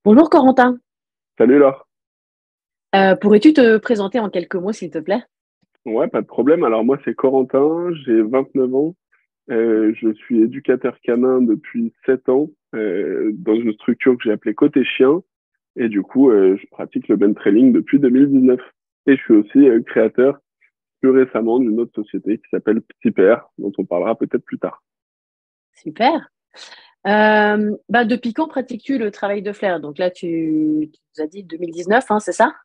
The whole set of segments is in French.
Bonjour Corentin. Salut Laure. Pourrais-tu te présenter en quelques mots, s'il te plaît? Ouais, pas de problème. Alors moi, c'est Corentin, j'ai 29 ans. Je suis éducateur canin depuis 7 ans dans une structure que j'ai appelée Côté Chien. Et du coup, je pratique le training depuis 2019. Et je suis aussi créateur plus récemment d'une autre société qui s'appelle Petit Père, dont on parlera peut-être plus tard. Super. Depuis quand pratiques-tu le travail de flair? Donc là, tu nous as dit 2019, hein, c'est ça?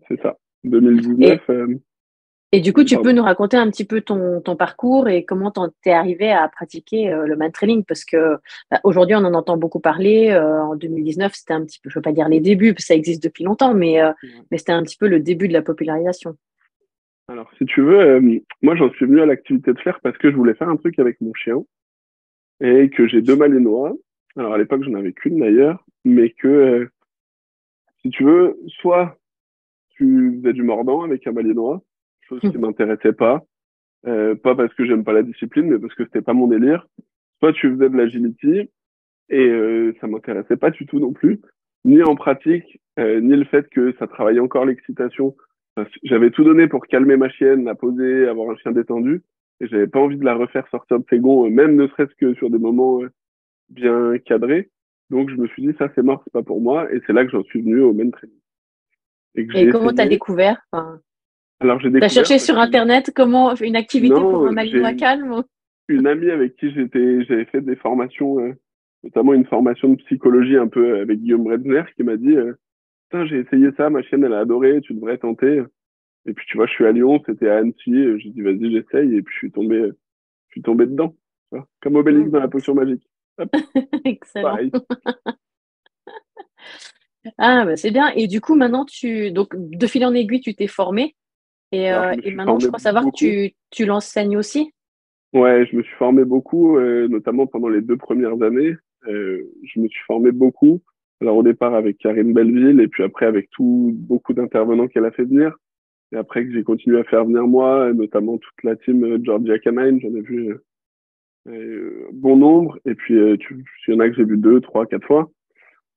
C'est ça. 2019, Et, et du coup, tu peux pardon. nous raconter un petit peu ton parcours et comment t'es arrivé à pratiquer le man training? Parce que aujourd'hui, on en entend beaucoup parler. En 2019, c'était un petit peu, je veux pas dire les débuts, parce que ça existe depuis longtemps, mais c'était un petit peu le début de la popularisation. Alors, si tu veux, moi, j'en suis venu à l'activité de flair parce que je voulais faire un truc avec mon chien et que j'ai deux malinois. Alors, à l'époque, j'en avais qu'une d'ailleurs, mais que si tu veux, soit tu faisais du mordant avec un malinois, chose qui m'intéressait pas parce que j'aime pas la discipline, mais parce que c'était pas mon délire. Soit tu faisais de l'agility et ça m'intéressait pas du tout non plus, ni en pratique, ni le fait que ça travaillait encore l'excitation. Enfin, j'avais tout donné pour calmer ma chienne, la poser, avoir un chien détendu, et j'avais pas envie de la refaire sortir de ses gonds, même ne serait-ce que sur des moments bien cadrés. Donc je me suis dit ça c'est mort, c'est pas pour moi, et c'est là que j'en suis venu au main training et que Et j'ai comment t'as essayé. découvert? Enfin, Alors j'ai t'as découvert cherché parce sur que Internet comment une activité pour non, un malinois calme? une amie avec qui j'avais fait des formations, notamment une formation de psychologie un peu avec Guillaume Bredner qui m'a dit, putain, j'ai essayé ça, ma chienne elle a adoré, tu devrais tenter. Et puis tu vois, je suis à Lyon, c'était à Annecy, j'ai dit vas-y j'essaye et puis je suis tombé dedans, tu vois, comme Obélix dans la potion magique. Hop, Excellent. pareil. Ah, bah, c'est bien. Et du coup, maintenant, donc, de fil en aiguille, tu t'es formé. Alors je me Et suis maintenant, je formé crois savoir que beaucoup. tu l'enseignes aussi. Ouais, je me suis formé beaucoup, notamment pendant les 2 premières années. Je me suis formé beaucoup. Alors au départ avec Karine Belleville et puis après avec beaucoup d'intervenants qu'elle a fait venir. Et après que j'ai continué à faire venir moi, notamment toute la team Georgia Canine, j'en ai vu bon nombre. Et puis il y en a que j'ai vu 2, 3, 4 fois.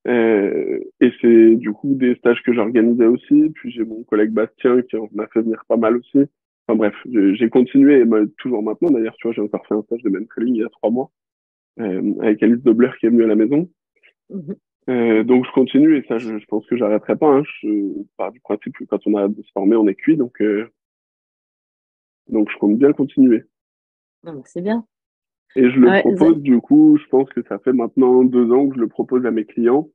Et c'est du coup des stages que j'organisais aussi. Puis j'ai mon collègue Bastien qui en a fait venir pas mal aussi. Enfin bref, j'ai continué, et toujours maintenant d'ailleurs, tu vois, j'ai encore fait un stage de mentoring il y a 3 mois avec Alice Dobler qui est venue à la maison. Mhm. Donc je continue et ça, je pense que j'arrêterai pas. Hein. Je pars du principe que quand on a de se former, on est cuit, donc je compte bien continuer. Ah, bah, c'est bien. Et je le Ouais, propose du coup, je pense que ça fait maintenant 2 ans que je le propose à mes clients.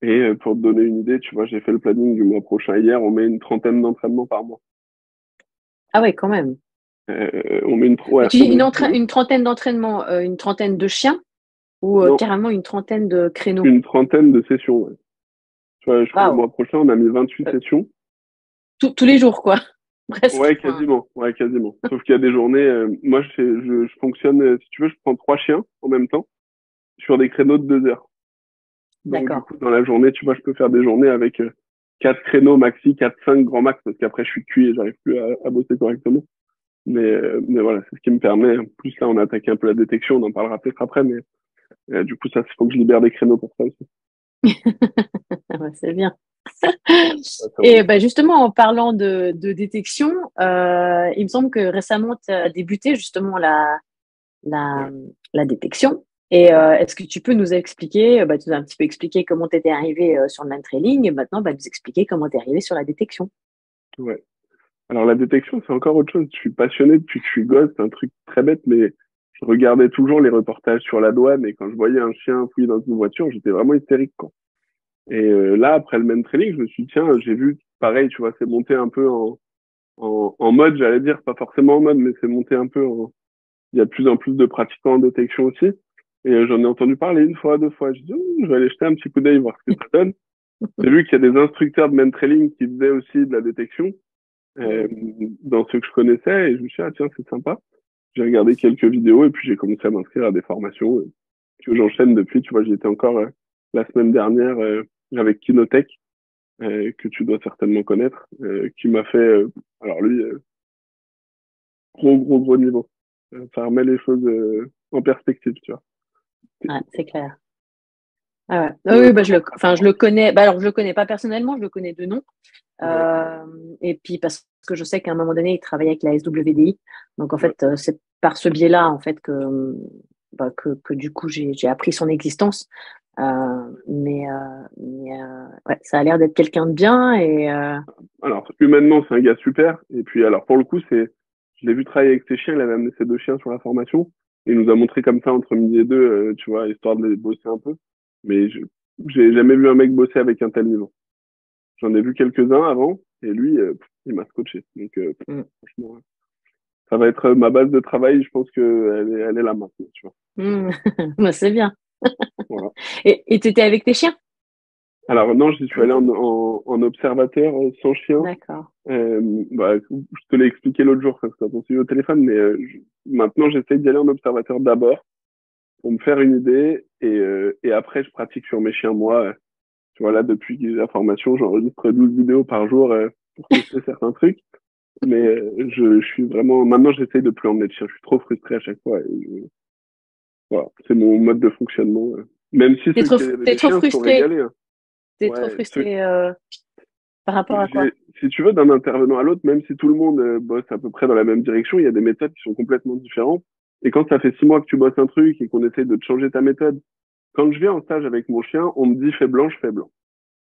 Et pour te donner une idée, tu vois, j'ai fait le planning du mois prochain hier, on met une trentaine d'entraînements par mois. ah ouais, quand même. Ouais, Tu dis on met deux, une trentaine d'entraînements, une trentaine de chiens ou non, carrément une trentaine de créneaux? une trentaine de sessions. Ouais. Tu vois, je crois le Waouh. mois prochain, on a mis 28 Euh, sessions. tous les jours, quoi. Presque. Ouais, Enfin, quasiment. Ouais, quasiment. Sauf qu'il y a des journées, moi, je fonctionne, si tu veux, je prends 3 chiens en même temps sur des créneaux de 2 heures. Donc, du d'accord. coup, dans la journée, tu vois, je peux faire des journées avec 4 créneaux maxi, 4, 5 grands max, parce qu'après, je suis cuit et j'arrive plus à bosser correctement. Mais voilà, c'est ce qui me permet. En plus, là, on a attaqué un peu la détection, on en parlera peut-être après, mais du coup, ça, il faut que je libère des créneaux pour ça aussi. Ouais, c'est bien. Ça, ça Et roule. bah, justement, en parlant de détection, il me semble que récemment, tu as débuté justement la, Ouais. la détection. Et est-ce que tu peux nous expliquer, tu nous as un petit peu expliqué comment tu étais arrivé sur le man trailing et maintenant, nous expliquer comment tu es arrivé sur la détection. Ouais. Alors, la détection, c'est encore autre chose. Je suis passionné depuis que je suis gosse, c'est un truc très bête, mais je regardais toujours les reportages sur la douane et quand je voyais un chien fouiller dans une voiture, j'étais vraiment hystérique, quoi. Et là, après le main training, je me suis dit, tiens, j'ai vu, pareil, tu vois, c'est monté un peu en mode, j'allais dire, pas forcément en mode, mais c'est monté un peu il y a de plus en plus de pratiquants en détection aussi. Et j'en ai entendu parler 1 fois, 2 fois. Je dis, je vais aller jeter un petit coup d'œil, voir ce que ça donne. J'ai vu qu'il y a des instructeurs de main trailing qui faisaient aussi de la détection, euh, Mm. dans ceux que je connaissais, et je me suis dit, ah, tiens, c'est sympa. J'ai regardé quelques vidéos, et puis j'ai commencé à m'inscrire à des formations, que j'enchaîne depuis. Tu vois, j'y étais encore la semaine dernière, avec Kinotech, que tu dois certainement connaître, qui m'a fait, alors lui, gros niveau. Ça remet les choses en perspective, tu vois. Ouais, c'est clair. Ah ouais. Ah Ouais, oui, bah, vraiment très je fort. le connais. Bah, alors, je le connais pas personnellement, je le connais de nom. Ouais, Euh, et puis parce que je sais qu'à un moment donné, il travaillait avec la SWDI. Donc en ouais. fait, c'est par ce biais-là en fait que du coup j'ai appris son existence. Ouais, ça a l'air d'être quelqu'un de bien et Alors, humainement, c'est un gars super. Et puis, alors, pour le coup, je l'ai vu travailler avec ses chiens. Il avait amené ses deux chiens sur la formation. Et il nous a montré comme ça, entre midi et deux, tu vois, histoire de les bosser un peu. Mais j'ai jamais vu un mec bosser avec un tel niveau. J'en ai vu quelques-uns avant. Et lui, il m'a scotché. Donc, mm, franchement, ça va être ma base de travail. Je pense elle est là maintenant, tu vois. mm. Bah, c'est bien. Voilà. Et t'étais avec tes chiens, Alors, non, j'y suis du allé coup? en observateur sans chien. D'accord. Bah, je te l'ai expliqué l'autre jour, parce que t'as ton suivi au téléphone, mais maintenant j'essaie d'y aller en observateur d'abord pour me faire une idée et après je pratique sur mes chiens moi. Tu vois là depuis la formation j'enregistre 12 vidéos par jour pour tester certains trucs, mais je suis vraiment maintenant j'essaie de plus emmener de chien. Je suis trop frustré à chaque fois. Voilà, c'est mon mode de fonctionnement. Même si ceux qui avaient T'es des trop chiens se sont frustré. régalés. Hein. T'es trop Ouais, ceux frustré par rapport à quoi? si tu veux, d'un intervenant à l'autre, même si tout le monde bosse à peu près dans la même direction, il y a des méthodes qui sont complètement différentes. Et quand ça fait 6 mois que tu bosses un truc et qu'on essaie de te changer ta méthode, quand je viens en stage avec mon chien, on me dit fais blanc, je fais blanc.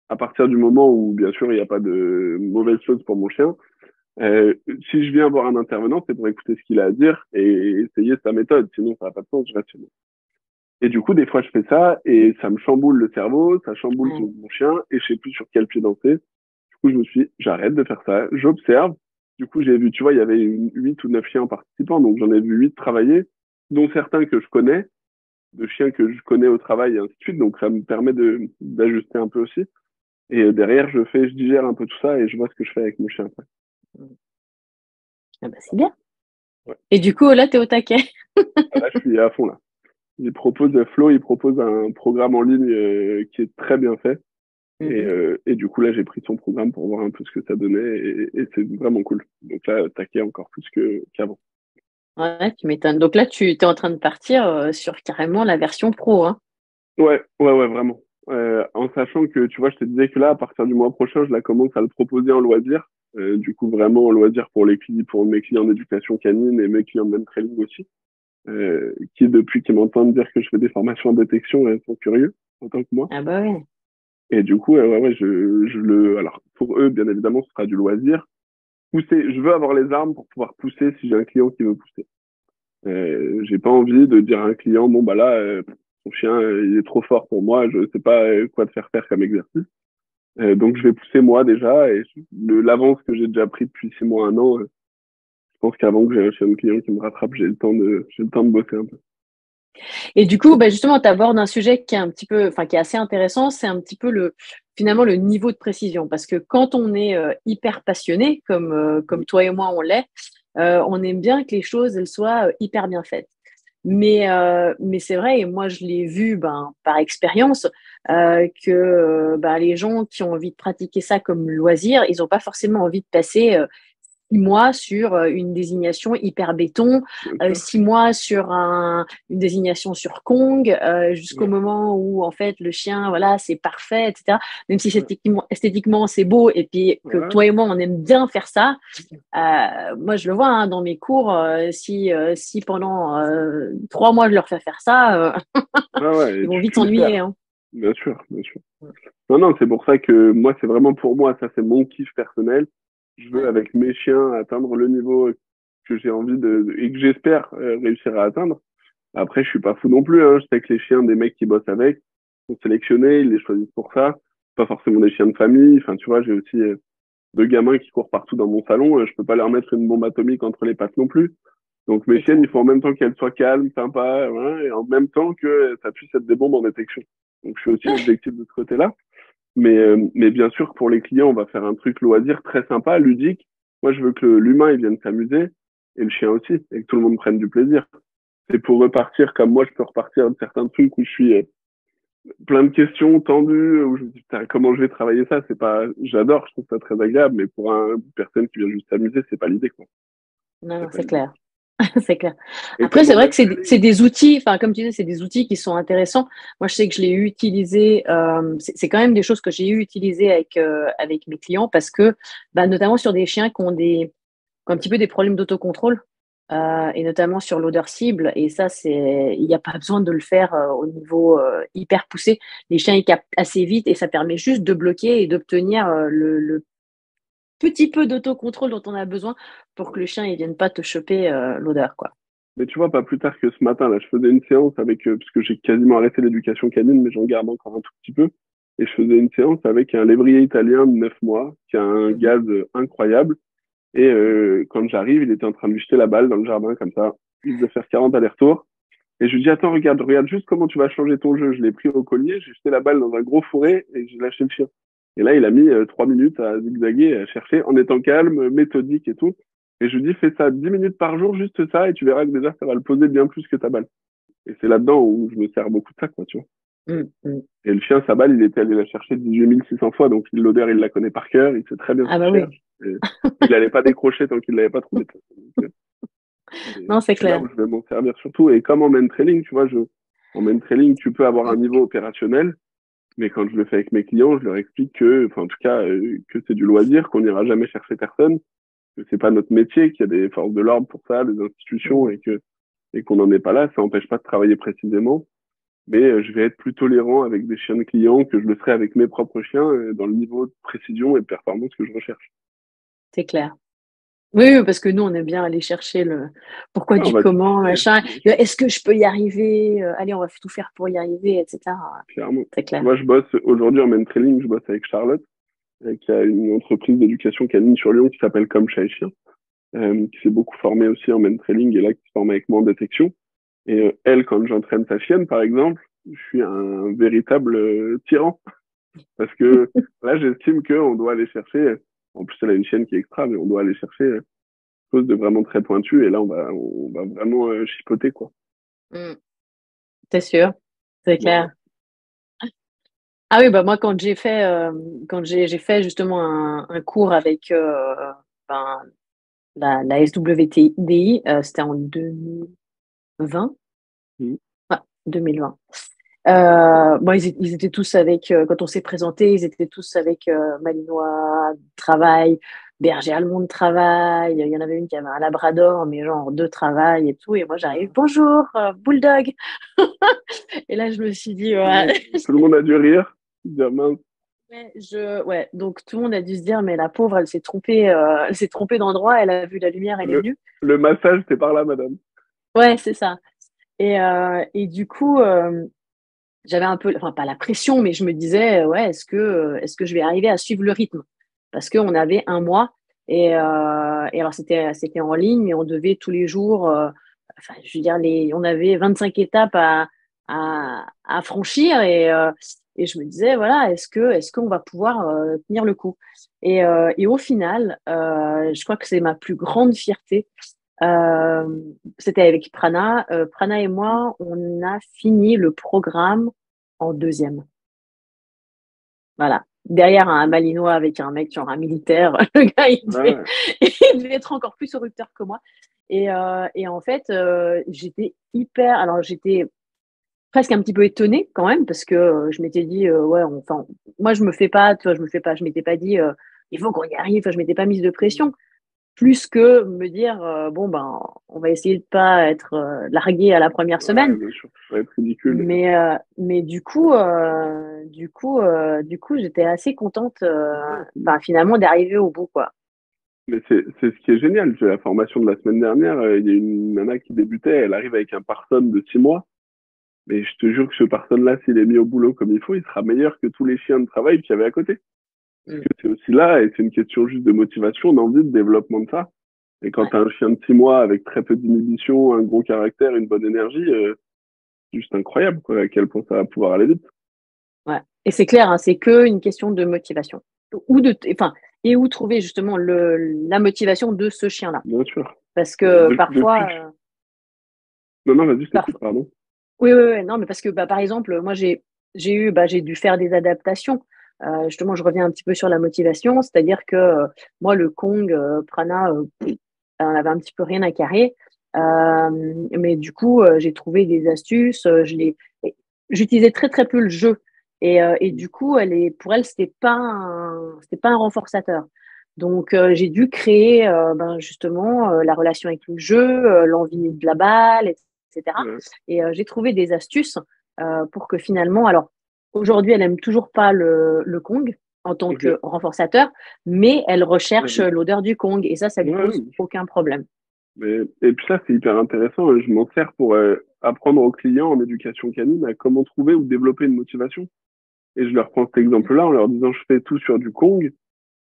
À partir du moment où, bien sûr, il n'y a pas de mauvaise chose pour mon chien, euh, si je viens voir un intervenant, c'est pour écouter ce qu'il a à dire et essayer sa méthode. Sinon, ça n'a pas de sens, je reste chez moi. Et du coup, des fois, je fais ça et ça me chamboule le cerveau, ça chamboule Ouais. mon chien et je sais plus sur quel pied danser. Du coup, je me suis dit, j'arrête de faire ça, j'observe. Du coup, j'ai vu, tu vois, il y avait 8 ou 9 chiens participants, donc j'en ai vu 8 travailler, dont certains que je connais, de chiens que je connais au travail et ainsi de suite. Donc, ça me permet d'ajuster un peu aussi. Et derrière, je digère un peu tout ça et je vois ce que je fais avec mon chien après. Ah bah, c'est bien. Ouais. Et du coup, là, t'es au taquet. Ah, là, je suis à fond là. Flo, il propose un programme en ligne qui est très bien fait. Mhm. Et du coup, là, j'ai pris son programme pour voir un peu ce que ça donnait et c'est vraiment cool. Donc là, taquet encore plus qu'avant. Ouais, tu m'étonnes. Donc là, tu es en train de partir sur carrément la version pro, hein. Ouais, vraiment. En sachant que, tu vois, je te disais que là, à partir du mois prochain, je la commence à le proposer en loisir. Du coup, vraiment en loisir pour mes clients d'éducation canine et mes clients de même training aussi. Qui, depuis qu'ils m'entendent dire que je fais des formations en détection, sont curieux, en tant que moi. Ah bah oui. Et du coup, alors, pour eux, bien évidemment, ce sera du loisir. Je veux avoir les armes pour pouvoir pousser si j'ai un client qui veut pousser. J'ai pas envie de dire à un client, bon, bah là, ton chien, il est trop fort pour moi, je sais pas quoi te faire faire comme exercice. Donc, je vais pousser moi déjà, et l'avance que j'ai déjà pris depuis 6 mois, un an, je pense qu'avant que j'ai un chien de client qui me rattrape, j'ai le temps de bosser un peu. Et du coup, bah justement, tu abordes un sujet qui est un petit peu, enfin, qui est assez intéressant, c'est un petit peu finalement, le niveau de précision. Parce que quand on est hyper passionné, comme toi et moi, on l'est, on aime bien que les choses, elles soient hyper bien faites. Mais c'est vrai, et moi je l'ai vu ben, par expérience, que ben, les gens qui ont envie de pratiquer ça comme loisir, ils n'ont pas forcément envie de passer 6 mois sur une désignation hyper béton, Bien sûr. 6 mois sur une désignation sur Kong, jusqu'au Ouais, moment où en fait le chien, voilà, c'est parfait, etc. Même si ouais, esthétiquement c'est beau et puis que ouais, toi et moi on aime bien faire ça, moi je le vois hein, dans mes cours, si pendant 3 mois je leur fais faire ça, ouais, ils et vont vite tu le s'ennuyer. perds. Hein. Bien sûr, bien sûr. Non, non, c'est pour ça que moi, c'est vraiment pour moi, ça c'est mon kiff personnel. Je veux, Ouais. avec mes chiens, atteindre le niveau que j'ai envie et que j'espère réussir à atteindre. Après, je suis pas fou non plus, hein. Je sais que les chiens des mecs qui bossent avec sont sélectionnés, ils les choisissent pour ça. Pas forcément des chiens de famille. Enfin, tu vois, j'ai aussi deux gamins qui courent partout dans mon salon. Je peux pas leur mettre une bombe atomique entre les pattes non plus. Donc mes C'est chiennes, clair. il faut en même temps qu'elles soient calmes, sympas, ouais, et en même temps que ça puisse être des bombes en détection. Donc je suis aussi objectif de ce côté-là. Mais bien sûr, pour les clients, on va faire un truc loisir très sympa, ludique. Moi, je veux que l'humain, il vienne s'amuser, et le chien aussi, et que tout le monde prenne du plaisir. C'est pour repartir comme moi, je peux repartir de certains trucs où je suis plein de questions tendues, où je me dis, putain, comment je vais travailler ça? C'est pas, j'adore, je trouve ça très agréable, mais pour une personne qui vient juste s'amuser, c'est pas l'idée, quoi. Non, C'est non, pas c'est l'idée. clair. C'est clair. Et Après, comme c'est en vrai que c'est mentoring, des outils, enfin, comme tu dis, c'est des outils qui sont intéressants. Moi, je sais que je l'ai utilisé, c'est quand même des choses que j'ai eu utilisées avec mes clients parce que, bah, notamment sur des chiens qui ont un petit peu des problèmes d'autocontrôle, et notamment sur l'odeur cible. Et ça, il n'y a pas besoin de le faire au niveau hyper poussé. Les chiens, ils captent assez vite et ça permet juste de bloquer et d'obtenir le petit peu d'autocontrôle dont on a besoin pour que le chien ne vienne pas te choper l'odeur, quoi. mais tu vois, pas plus tard que ce matin, là, je faisais une séance avec, parce que j'ai quasiment arrêté l'éducation canine, mais j'en garde encore un tout petit peu. Et je faisais une séance avec un lévrier italien de 9 mois, qui a un Mhm. gaz incroyable. Et quand j'arrive, il était en train de lui jeter la balle dans le jardin, comme ça. Il devait faire 40 allers-retours. Et je lui dis, attends, regarde juste comment tu vas changer ton jeu. Je l'ai pris au collier, j'ai jeté la balle dans un gros fourré et j'ai lâché le chien. Et là, il a mis 3 minutes à zigzaguer, à chercher, en étant calme, méthodique et tout. Et je lui dis, fais ça 10 minutes par jour, juste ça, et tu verras que déjà, ça va le poser bien plus que ta balle. Et c'est là-dedans où je me sers beaucoup de ça, quoi, tu vois. Mm, mm. Et le chien, sa balle, il était allé la chercher 18 600 fois, donc l'odeur, il la connaît par cœur, il sait très bien ce Ah qu'il bah oui, cherche. Et il allait pas décrocher tant qu'il l'avait pas trouvé. Donc, non, c'est c'est là clair. où je vais m'en servir surtout. Et comme en main trailing, tu vois, en main trailing, tu peux avoir un niveau opérationnel, mais quand je le fais avec mes clients, je leur explique que, enfin, en tout cas, que c'est du loisir, qu'on n'ira jamais chercher personne, que c'est pas notre métier, qu'il y a des forces de l'ordre pour ça, des institutions, Mm. et qu'on n'en est pas là. Ça n'empêche pas de travailler précisément. Mais je vais être plus tolérant avec des chiens de clients que je le serais avec mes propres chiens, dans le niveau de précision et de performance que je recherche. C'est clair. Oui, oui, parce que nous, on aime bien aller chercher le pourquoi Ouais, on du va comment, titiller, machin. bien sûr, Est-ce que je peux y arriver? Allez, on va tout faire pour y arriver, etc. clairement. C'est clair. Moi, je bosse aujourd'hui en main training, je bosse avec Charlotte, qui a une entreprise d'éducation canine sur Lyon qui s'appelle Comme Chat et Chien, qui s'est beaucoup formée aussi en main training et là qui se forme avec moi en détection. Et elle, quand j'entraîne sa chienne, par exemple, je suis un véritable tyran parce que là, j'estime qu'on doit aller chercher. En plus, elle a une chienne qui est extra, mais on doit aller chercher chose de vraiment très pointu et là, on va vraiment chipoter, quoi. Mm. C'est sûr, c'est Voilà. clair. Ah oui, bah moi, quand j'ai fait justement un cours avec ben, la SWTDI, c'était en 2020. Mhm. Ouais, 2020. Bon, ils étaient tous avec, quand on s'est présenté, ils étaient tous avec Malinois travail, berger allemand de travail. Il y en avait une qui avait un labrador, mais genre de travail et tout. Et moi, j'arrive, bonjour, bulldog. Et là, je me suis dit, ouais, Tout le monde a dû rire. Dire, mince, ouais, donc tout le monde a dû se dire, mais la pauvre, elle s'est trompée d'endroit, elle a vu la lumière, elle est le, venue. le massage, c'est par là, madame. Ouais, c'est ça. Et du coup, j'avais un peu, enfin pas la pression, mais je me disais, ouais, est-ce que je vais arriver à suivre le rythme? Parce qu'on avait un mois et alors c'était en ligne, mais on devait tous les jours, enfin je veux dire on avait 25 étapes à franchir et je me disais voilà, est-ce qu'on va pouvoir tenir le coup? Et au final, je crois que c'est ma plus grande fierté. C'était avec Prana. Prana et moi, on a fini le programme en deuxième. Voilà. Derrière un Malinois avec un mec, genre un militaire, le gars, Ouais, il devait être encore plus au rupteur que moi. Et en fait, j'étais hyper. Alors, j'étais presque un petit peu étonnée quand même, parce que je m'étais dit, ouais, enfin, moi, je me fais pas, tu vois, je m'étais pas dit, il faut qu'on y arrive, enfin, je m'étais pas mise de pression plus que me dire bon ben on va essayer de pas être largué à la première ouais, semaine, bien sûr, ça va être ridicule. mais du coup j'étais assez contente Ouais, c'est bien. enfin, finalement d'arriver au bout, quoi. Mais c'est ce qui est génial. J'ai la formation de la semaine dernière, il y a une nana qui débutait, elle arrive avec un parson de 6 mois. Mais je te jure que ce parson-là, s'il est mis au boulot comme il faut, il sera meilleur que tous les chiens de travail qu'il y avait à côté. Parce Mm. que c'est aussi là, et c'est une question juste de motivation, d'envie, de développement de ça. Et quand Ouais, tu as un chien de 6 mois avec très peu d'inhibition, un gros caractère, une bonne énergie, c'est juste incroyable, quoi, à quel point ça va pouvoir aller vite. ouais. Et c'est clair, hein, c'est que une question de motivation ou enfin et où trouver justement la motivation de ce chien-là, Bien sûr. parce Mais que depuis parfois que... Non, non, vas-y, je t'écoute, parfois pardon. oui, oui, oui, non, mais parce que bah, par exemple, moi j'ai dû faire des adaptations. Justement, je reviens un petit peu sur la motivation, c'est-à-dire que moi le Kong Prana, on avait un petit peu rien à carrer. Mais du coup, j'ai trouvé des astuces. J'utilisais très très peu le jeu. Et du coup, pour elle, c'était pas un renforçateur. Donc, j'ai dû créer justement la relation avec le jeu, l'envie de la balle, etc. Ouais. Et j'ai trouvé des astuces pour que finalement, alors aujourd'hui, elle aime toujours pas le Kong en tant Ok. que renforçateur, mais elle recherche Ouais, l'odeur du Kong et ça lui pose ouais. aucun problème. Et puis ça, c'est hyper intéressant. Je m'en sers pour apprendre aux clients en éducation canine à comment trouver ou développer une motivation. Et je leur prends cet exemple-là en leur disant, je fais tout sur du Kong.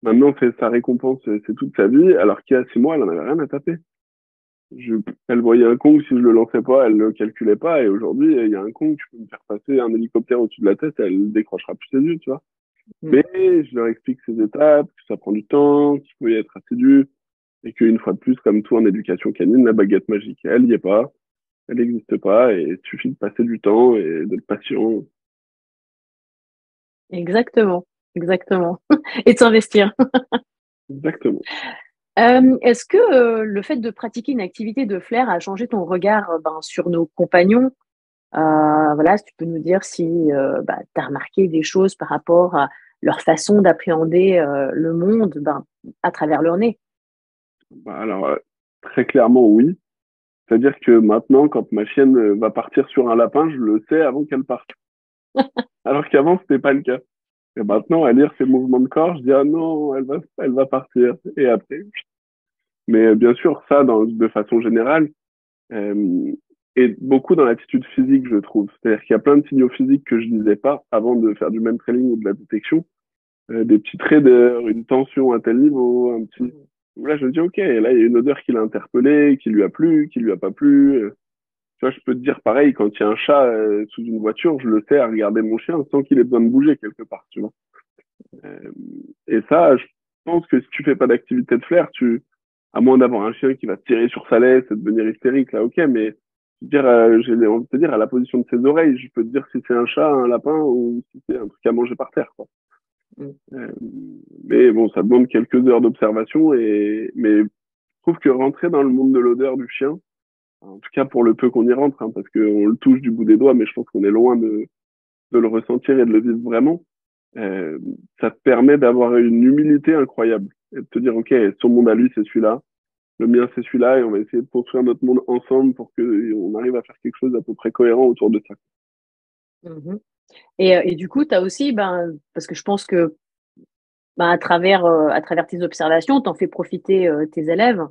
Maintenant, sa récompense, c'est toute sa vie, alors qu'il y a 6 mois, elle en avait rien à taper. Elle voyait un Kong, si je le lançais pas, elle le calculait pas. Et aujourd'hui, il y a un Kong, tu peux me faire passer un hélicoptère au-dessus de la tête, elle décrochera plus ses yeux, tu vois. Mm. Mais je leur explique ces étapes, que ça prend du temps, qu'il faut y être assidu, et qu'une fois de plus, comme tout en éducation canine, la baguette magique, elle y est pas, elle n'existe pas, et il suffit de passer du temps et d'être patient. Exactement, exactement. Et de s'investir. Exactement. Est-ce que le fait de pratiquer une activité de flair a changé ton regard sur nos compagnons? Voilà, si tu peux nous dire si tu as remarqué des choses par rapport à leur façon d'appréhender le monde à travers leur nez. Bah, alors, très clairement, oui. C'est-à-dire que maintenant, quand ma chienne va partir sur un lapin, je le sais avant qu'elle parte. Alors qu'avant, c'était pas le cas. Et maintenant, à lire ses mouvements de corps, je dis, ah non, elle va partir. Et après. Mais bien sûr, ça, de façon générale, euh, et beaucoup dans l'attitude physique, je trouve. C'est-à-dire qu'il y a plein de signaux physiques que je disais pas avant de faire du main training ou de la détection. Des petites raideurs, une tension à tel niveau, un petit. Là, je me dis, OK, là, il y a une odeur qui l'a interpellé, qui lui a plu, qui lui a pas plu. Tu vois, je peux te dire pareil, quand il y a un chat sous une voiture, je le sais à regarder mon chien sans qu'il ait besoin de bouger quelque part, tu vois. Euh, et ça, je pense que si tu fais pas d'activité de flair, à moins d'avoir un chien qui va tirer sur sa laisse et devenir hystérique, là, ok, mais j'ai envie de te dire, à la position de ses oreilles, je peux te dire si c'est un chat, un lapin ou si c'est un truc à manger par terre, quoi. Mm. Euh, mais bon, ça demande quelques heures d'observation mais je trouve que rentrer dans le monde de l'odeur du chien, en tout cas pour le peu qu'on y rentre, hein, parce qu'on le touche du bout des doigts, mais je pense qu'on est loin de le ressentir et de le vivre vraiment. Euh, Ça te permet d'avoir une humilité incroyable et de te dire, OK, son monde à lui, c'est celui-là, le mien, c'est celui-là, et on va essayer de construire notre monde ensemble pour qu'on arrive à faire quelque chose d'à peu près cohérent autour de ça. Mhm. Et du coup, tu as aussi, parce que je pense que à travers tes observations, tu en fais profiter tes élèves,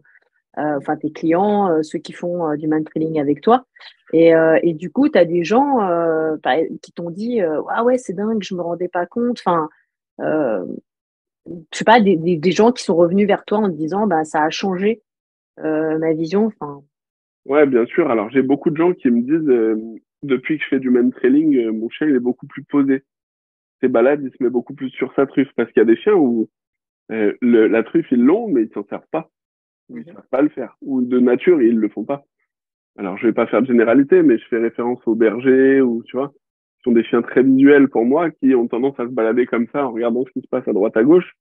enfin tes clients, ceux qui font du man-training avec toi. Et du coup, tu as des gens qui t'ont dit ah ouais, c'est dingue, je me rendais pas compte. Enfin, euh, je sais pas, des gens qui sont revenus vers toi en te disant ça a changé ma vision. Enfin, Ouais, bien sûr. Alors, j'ai beaucoup de gens qui me disent, depuis que je fais du man trailing, mon chien, il est beaucoup plus posé. Ses balades, il se met beaucoup plus sur sa truffe. Parce qu'il y a des chiens où la truffe, ils l'ont, mais ils s'en servent pas. Ou ils mhm, savent pas le faire. Ou de nature, ils le font pas. Alors, je vais pas faire de généralité, mais je fais référence aux bergers ou, tu vois, qui sont des chiens très visuels pour moi, qui ont tendance à se balader comme ça en regardant ce qui se passe à droite à gauche.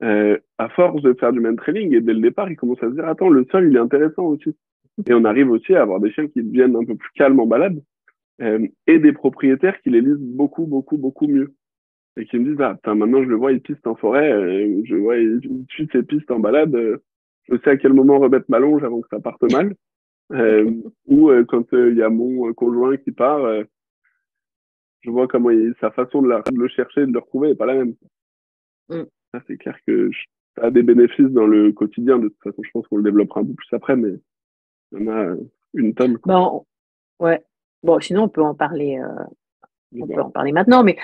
À force de faire du man training, et dès le départ, ils commencent à se dire, attends, le sol, il est intéressant aussi. Et on arrive aussi à avoir des chiens qui deviennent un peu plus calmes en balade, et des propriétaires qui les lisent beaucoup, beaucoup, beaucoup mieux. Et qui me disent, ah, putain, maintenant je le vois, il piste en forêt, je vois, il suit ses pistes en balade, je sais à quel moment remettre ma longe avant que ça parte mal. Ou quand il y a mon conjoint qui part, je vois comment sa façon de le chercher, de le retrouver n'est pas la même. mm. Ça, c'est clair que ça a des bénéfices dans le quotidien. De toute façon, je pense qu'on le développera un peu plus après, mais il y en a une tonne, quoi. Ben, ouais. Bon, sinon on peut en parler. On peut D'accord. en parler maintenant, mais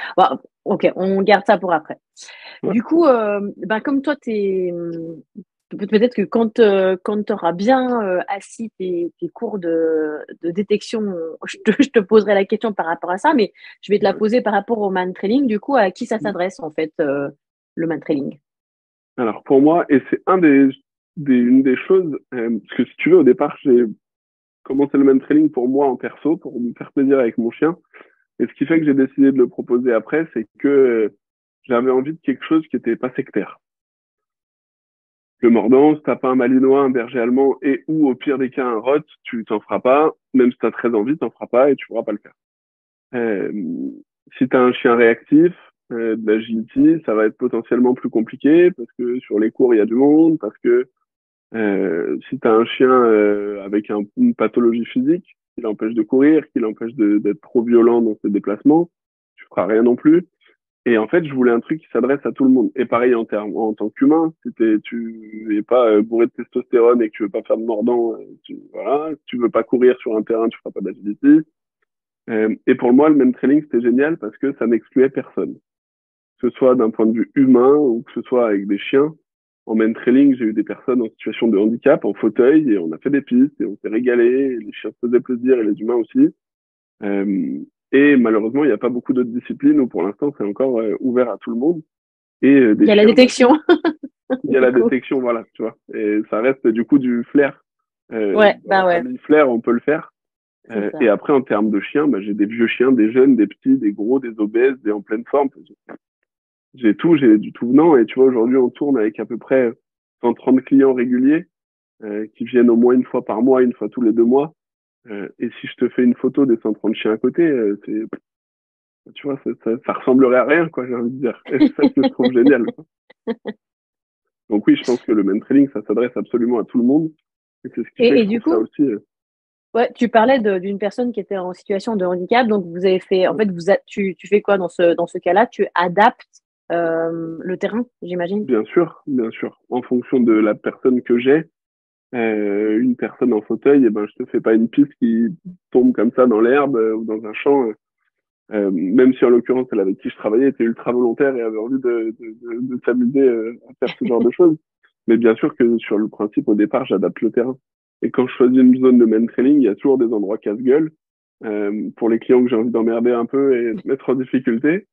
ok, on garde ça pour après. Ouais. Du coup, comme toi, peut-être que quand tu auras bien assis tes cours de détection, je te poserai la question par rapport à ça, mais je vais te la Ouais. poser par rapport au man trailing. Du coup, à qui ça Mm. s'adresse en fait, le man trailing? Alors, pour moi, et c'est une des choses, parce que si tu veux, au départ, j'ai commencé le même training pour moi en perso, pour me faire plaisir avec mon chien. Et ce qui fait que j'ai décidé de le proposer après, c'est que j'avais envie de quelque chose qui était pas sectaire. Le mordant, si t'as pas un malinois, un berger allemand et ou au pire des cas un rot, tu t'en feras pas. Même si t'as très envie, t'en feras pas et tu pourras pas le faire. Euh, Si t'as un chien réactif, de l'agility, ça va être potentiellement plus compliqué parce que sur les cours il y a du monde, parce que si t'as un chien avec une pathologie physique qui l'empêche de courir, qui l'empêche d'être trop violent dans ses déplacements, tu feras rien non plus. Et en fait, je voulais un truc qui s'adresse à tout le monde. Et pareil en tant qu'humain, si tu es pas bourré de testostérone et que tu veux pas faire de mordant, voilà, si tu veux pas courir sur un terrain, tu feras pas d'agility. Et pour moi, le même training, c'était génial parce que ça n'excluait personne. Que ce soit d'un point de vue humain ou que ce soit avec des chiens. En main trailing, j'ai eu des personnes en situation de handicap, en fauteuil, et on a fait des pistes, et on s'est régalé, et les chiens se faisaient plaisir, et les humains aussi. Et malheureusement, il n'y a pas beaucoup d'autres disciplines où pour l'instant, c'est encore ouvert à tout le monde. Et Il des y a la chiens, bah, détection, il y a du la coup. détection, voilà, tu vois. Et ça reste du coup du flair. Ouais, Dans bah la ouais, famille flair, on peut le faire. c'est Et ça. après, en termes de chiens, bah, j'ai des vieux chiens, des jeunes, des petits, des gros, des obèses, des en pleine forme. J'ai tout, j'ai du tout venant. Et tu vois, aujourd'hui, on tourne avec à peu près 130 clients réguliers qui viennent au moins une fois par mois, une fois tous les 2 mois. Et si je te fais une photo des 130 chiens à côté, tu vois, ça ressemblerait à rien, quoi, j'ai envie de dire. Et c'est ça que je trouve génial. Donc oui, je pense que le mentoring, ça s'adresse absolument à tout le monde. Et c'est ce qui fait que Et je du trouve ça coup, aussi. ouais, tu parlais d'une personne qui était en situation de handicap, donc vous avez fait, en fait, tu fais quoi dans ce cas-là? Tu adaptes le terrain, j'imagine. Bien sûr. En fonction de la personne que j'ai, une personne en fauteuil, et ben, je te fais pas une piste qui tombe comme ça dans l'herbe ou dans un champ. Même si en l'occurrence, celle avec qui je travaillais était ultra volontaire et avait envie de s'amuser à faire ce genre de choses. Mais bien sûr que sur le principe, au départ, j'adapte le terrain. Et quand je choisis une zone de main trailing, il y a toujours des endroits casse-gueule pour les clients que j'ai envie d'emmerder un peu et de mettre en difficulté.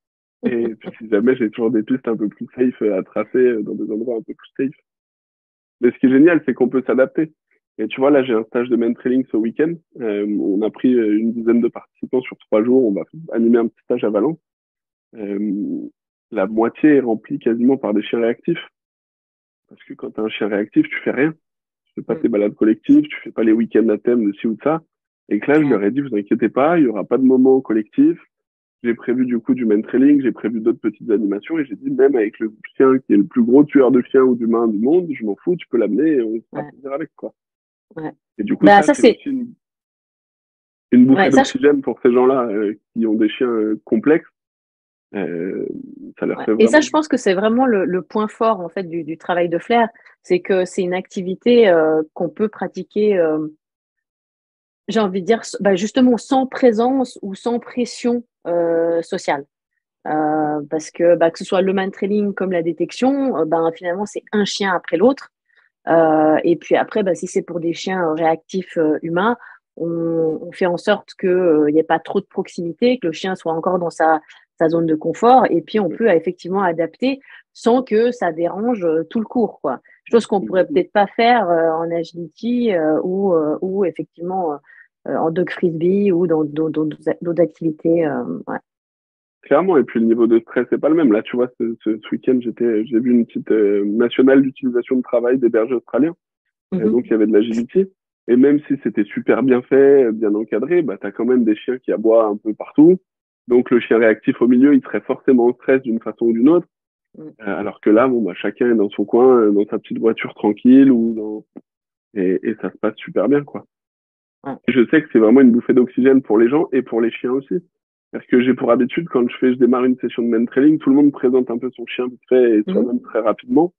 Et puis si jamais, j'ai toujours des pistes un peu plus safe à tracer dans des endroits un peu plus safe. Mais ce qui est génial, c'est qu'on peut s'adapter. Et tu vois, là, j'ai un stage de main trailing ce week-end. On a pris une dizaine de participants sur 3 jours. On va animer un petit stage à Valence. Euh, la moitié est remplie quasiment par des chiens réactifs. Parce que quand tu as un chien réactif, tu fais rien. Tu fais pas Mm. tes balades collectives, tu fais pas les week-ends à thème de ci ou de ça. Et que là, je Ouais, leur ai dit, vous inquiétez pas, il y aura pas de moment collectif. J'ai prévu du coup du main trailing, j'ai prévu d'autres petites animations et j'ai dit même avec le chien qui est le plus gros tueur de chiens ou d'humains du monde, je m'en fous, tu peux l'amener et on se fera ouais, plaisir avec quoi. ouais. Et du coup Bah ça ça c'est c'est, aussi une bouffée ouais, ça, d'oxygène pour ces gens-là qui ont des chiens complexes. Euh, Ça leur ouais. fait Et ça, vraiment je du pense que c'est vraiment le point fort en fait du travail de flair, c'est que c'est une activité qu'on peut pratiquer. J'ai envie de dire, bah, justement, sans présence ou sans pression sociale. Parce que, bah, que ce soit le man trailing comme la détection, ben, finalement, c'est un chien après l'autre. Et puis après, bah, si c'est pour des chiens réactifs humains, on fait en sorte qu'il n'y ait pas trop de proximité, que le chien soit encore dans sa zone de confort. Et puis, on peut effectivement adapter sans que ça dérange tout le cours, quoi. Chose qu'on pourrait complètement. peut-être pas faire en agility ou effectivement en dog frisbee ou dans d'autres activités. Ouais. Clairement, et puis le niveau de stress n'est pas le même. Là, tu vois, ce week-end, j'ai vu une petite nationale d'utilisation de travail des bergers australiens. Donc, Mhm. il y avait de l'agility. Et même si c'était super bien fait, bien encadré, bah, tu as quand même des chiens qui aboient un peu partout. Donc, le chien réactif au milieu, il serait forcément en stress d'une façon ou d'une autre. Mm. Alors que là, bon, bah, chacun est dans son coin, dans sa petite voiture tranquille et ça se passe super bien, quoi. Ouais. Et je sais que c'est vraiment une bouffée d'oxygène pour les gens et pour les chiens aussi. Parce que j'ai pour habitude, quand je démarre une session de main trailing, tout le monde présente un peu son chien vite fait et Mhm. soi-même très rapidement.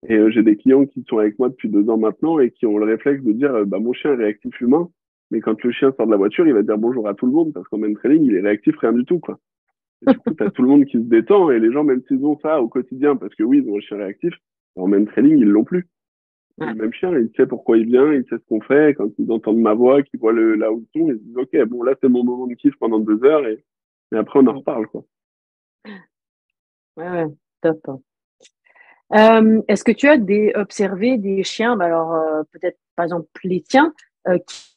Et j'ai des clients qui sont avec moi depuis 2 ans maintenant et qui ont le réflexe de dire, bah, mon chien est réactif humain. Mais quand le chien sort de la voiture, il va dire bonjour à tout le monde parce qu'en main trailing, il est réactif rien du tout, quoi. Et du coup, t'as tout le monde qui se détend et les gens, même s'ils ont ça au quotidien, parce que oui, ils ont un chien réactif, en main trailing, ils l'ont plus. Et Ouais. le même chien, il sait pourquoi il vient, il sait ce qu'on fait. Quand ils entendent ma voix, qu'ils voient là où ils sont, ils se disent, OK, bon, là, c'est mon moment de kiff pendant 2 heures et après, on en Mm. reparle, quoi. Ouais, ouais. Top. Est-ce que tu as observé des chiens, bah alors peut-être par exemple les tiens,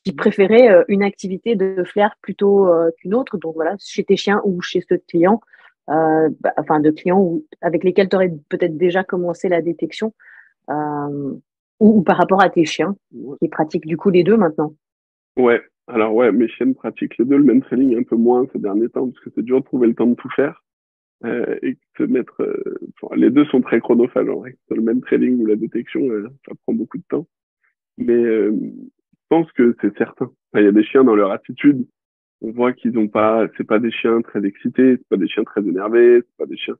qui préféraient une activité de flair plutôt qu'une autre, donc voilà, chez tes chiens ou chez ceux de clients, enfin de clients avec lesquels tu aurais peut-être déjà commencé la détection. euh, ou par rapport à tes chiens qui pratiquent du coup les deux maintenant? Ouais, alors ouais, mes chiennes pratiquent les deux, le mentrailing un peu moins ces derniers temps, parce que c'est dur de trouver le temps de tout faire. Et de se mettre, enfin, les deux sont très chronophages en vrai. Le mentrailing ou la détection, ça prend beaucoup de temps. Mais je pense que c'est certain. Enfin, il y a des chiens dans leur attitude, on voit qu'ils ont pas, c'est pas des chiens très excités, c'est pas des chiens très énervés, c'est pas des chiens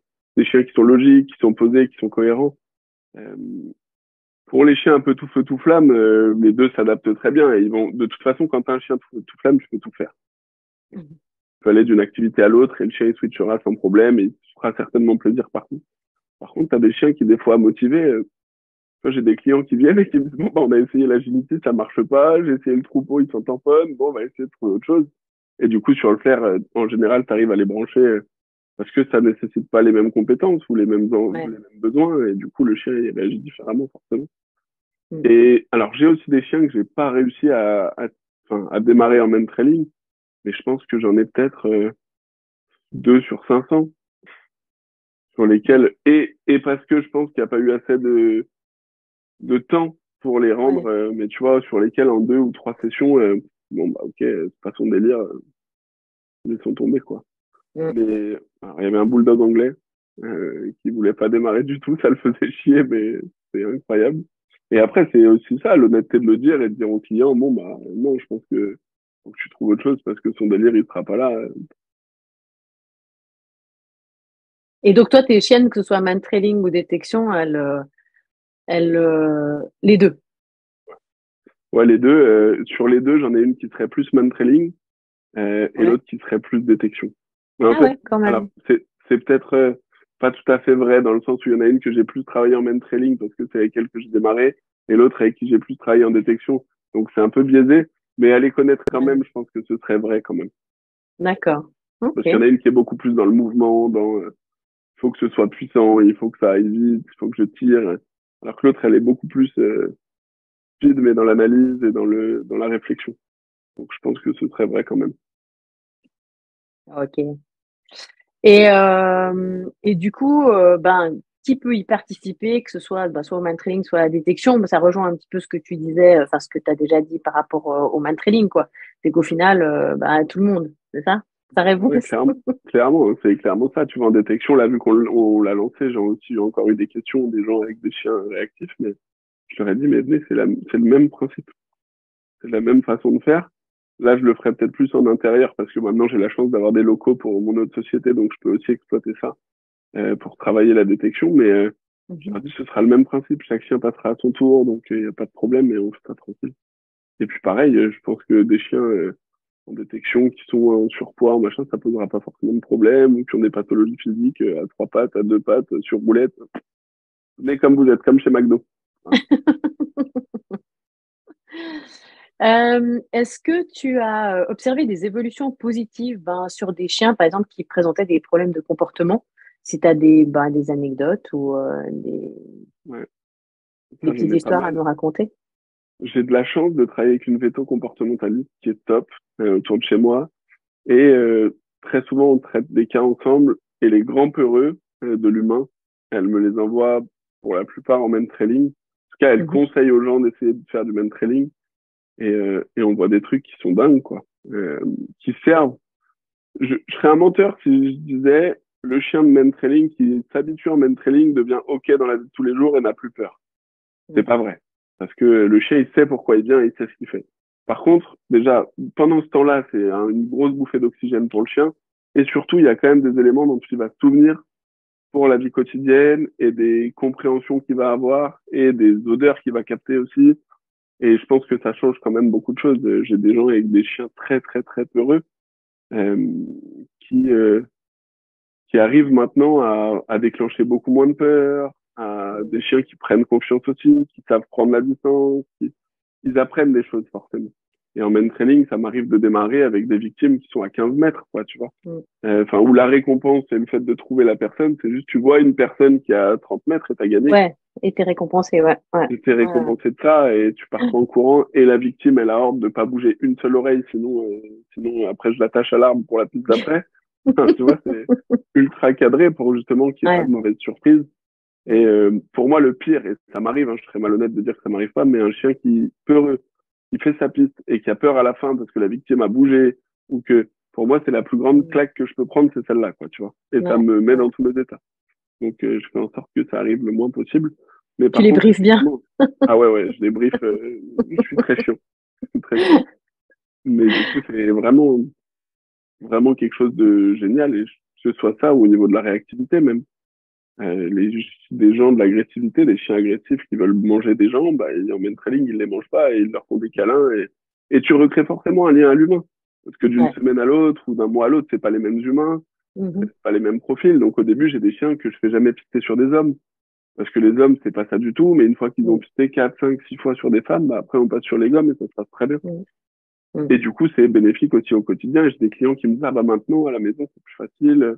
qui sont logiques, qui sont posés, qui sont cohérents. Euh, pour les chiens un peu tout feu tout flamme, les deux s'adaptent très bien et ils vont, de toute façon, quand t'as un chien tout feu tout flamme, tu peux tout faire. Mhm. Tu peux aller d'une activité à l'autre et le chien il switchera sans problème et il se fera certainement plaisir partout. Par contre, t'as des chiens qui des fois motivés, moi, j'ai des clients qui viennent et qui me disent, bon, bah, on a essayé l'agilité, ça marche pas, j'ai essayé le troupeau, ils sont tamponnes, bon, on va essayer de trouver autre chose. Et du coup, sur le flair, en général, tu arrives à les brancher parce que ça nécessite pas les mêmes compétences ou les Ouais. mêmes besoins. Et du coup, le chien, il réagit différemment, forcément. Mm. Et alors, j'ai aussi des chiens que j'ai pas réussi enfin, à démarrer en même trailing, mais je pense que j'en ai peut-être 2 sur 500 sur lesquels, et parce que je pense qu'il n'y a pas eu assez de temps pour les rendre, Ouais. mais tu vois, sur lesquels en 2 ou 3 sessions, bon, bah, ok, c'est pas son délire, ils sont tombés, quoi. Mm. Mais, alors, il y avait un bulldog anglais, qui voulait pas démarrer du tout, ça le faisait chier, mais c'est incroyable. Et après, c'est aussi ça, l'honnêteté de le dire et de dire au client, bon, bah, non, je pense que faut que tu trouves autre chose parce que son délire, il sera pas là. Et donc toi, tes chiennes, que ce soit man trailing ou détection, les deux. Ouais, les deux, sur les deux, j'en ai une qui serait plus man trailing, et Ouais. l'autre qui serait plus détection. Mais en Ah fait, ouais, quand alors, même. c'est peut-être pas tout à fait vrai dans le sens où il y en a une que j'ai plus travaillé en main trailing parce que c'est avec elle que j'ai démarré et l'autre avec qui j'ai plus travaillé en détection. Donc c'est un peu biaisé, mais à les connaître quand Ouais. même, je pense que ce serait vrai quand même. D'accord. Parce qu'il y Ok. en a une qui est beaucoup plus dans le mouvement, il faut que ce soit puissant, il faut que ça aille vite, il faut que je tire. Alors que l'autre, elle est beaucoup plus speed, mais dans l'analyse et dans la réflexion. Donc je pense que ce serait vrai quand même. Ok. Et du coup, ben, qui peut y participer, que ce soit, ben, soit au man trailing, soit à la détection, mais ça rejoint un petit peu ce que tu disais, enfin ce que tu as déjà dit par rapport au man trailing, quoi. C'est qu'au final, ben, tout le monde, c'est ça? Ta Ouais, réponse? clairement, hein, c'est clairement ça. Tu vois, en détection, là, vu on l'a lancé, j'ai aussi encore eu des questions, des gens avec des chiens réactifs, mais je leur ai dit, mais venez, c'est le même principe. C'est la même façon de faire. Là, je le ferai peut-être plus en intérieur parce que maintenant, j'ai la chance d'avoir des locaux pour mon autre société, donc je peux aussi exploiter ça, pour travailler la détection, mais, je leur ai Mhm. dit, ce sera le même principe. Chaque chien passera à son tour, donc il n'y a pas de problème et on fait ça tranquille. Et puis pareil, je pense que des chiens, en détection qui sont en surpoids, en machin, ça posera pas forcément de problème, ou qui ont des pathologies physiques à 3 pattes, à 2 pattes, sur roulette. Mais comme vous êtes, comme chez McDo. Voilà. Est-ce que tu as observé des évolutions positives ben, sur des chiens, par exemple, qui présentaient des problèmes de comportement? Si tu as ben, des anecdotes ou Ouais, des ça, j'en petites ai pas histoires à mal. nous raconter? J'ai de la chance de travailler avec une véto comportementaliste qui est top, autour de chez moi. Et très souvent, on traite des cas ensemble. Et les grands peureux de l'humain, elle me les envoie pour la plupart en même trailing. En tout cas, elle Mhm. conseille aux gens d'essayer de faire du même trailing. Et on voit des trucs qui sont dingues, quoi. Qui servent. Je serais un menteur si je disais le chien de main trailing qui s'habitue en main trailing devient OK dans la vie de tous les jours et n'a plus peur. C'est Mhm. pas vrai. Parce que le chien, il sait pourquoi il vient, il sait ce qu'il fait. Par contre, déjà, pendant ce temps-là, c'est une grosse bouffée d'oxygène pour le chien. Et surtout, il y a quand même des éléments dont il va se souvenir pour la vie quotidienne et des compréhensions qu'il va avoir et des odeurs qu'il va capter aussi. Et je pense que ça change quand même beaucoup de choses. J'ai des gens avec des chiens très, très, très peureux, euh, qui, euh, qui arrivent maintenant à déclencher beaucoup moins de peur, à des chiens qui prennent confiance aussi, qui savent prendre la distance, ils apprennent des choses forcément. Et en main training, ça m'arrive de démarrer avec des victimes qui sont à 15 mètres, quoi, tu vois. Mhm. Enfin, où la récompense et le fait de trouver la personne, c'est juste tu vois une personne qui a 30 mètres et t'as gagné, quoi. Ouais, et t'es récompensé, ouais, ouais. Et t'es Ouais. récompensé de ça et tu pars pas en courant et la victime, elle a ordre de pas bouger une seule oreille, sinon après je l'attache à l'arbre pour la piste d'après. Tu vois, c'est ultra cadré pour justement qu'il n'y ait pas Ouais. de mauvaise surprise. Et pour moi, le pire, et ça m'arrive, hein, je serais malhonnête de dire que ça m'arrive pas, mais un chien qui fait sa piste et qui a peur à la fin parce que la victime a bougé, ou que, pour moi, c'est la plus grande Mm. claque que je peux prendre, c'est celle-là, quoi, tu vois. Et ça Ouais, me met ouais. dans tous mes états. Donc, je fais en sorte que ça arrive le moins possible. Mais Tu par les contre, briefes bien. effectivement, ah ouais, ouais, je les briefe, je suis très chiant. Je suis très chiant. Mais du coup, c'est vraiment, vraiment quelque chose de génial, et que ce soit ça ou au niveau de la réactivité même. Des gens de l'agressivité, des chiens agressifs qui veulent manger des gens, bah, ils emmènent trailing, ils les mangent pas et ils leur font des câlins, et tu recrées forcément un lien à l'humain. Parce que d'une Ouais. semaine à l'autre ou d'un mois à l'autre, c'est pas les mêmes humains, Mhm. c'est pas les mêmes profils. Donc au début, j'ai des chiens que je fais jamais pister sur des hommes. Parce que les hommes, c'est pas ça du tout, mais une fois qu'ils ont Mm. pisté 4, 5, 6 fois sur des femmes, bah, après on passe sur les gommes et ça se passe très bien. Mm. Mm. Et du coup, c'est bénéfique aussi au quotidien. Et j'ai des clients qui me disent, ah bah maintenant, à la maison, c'est plus facile.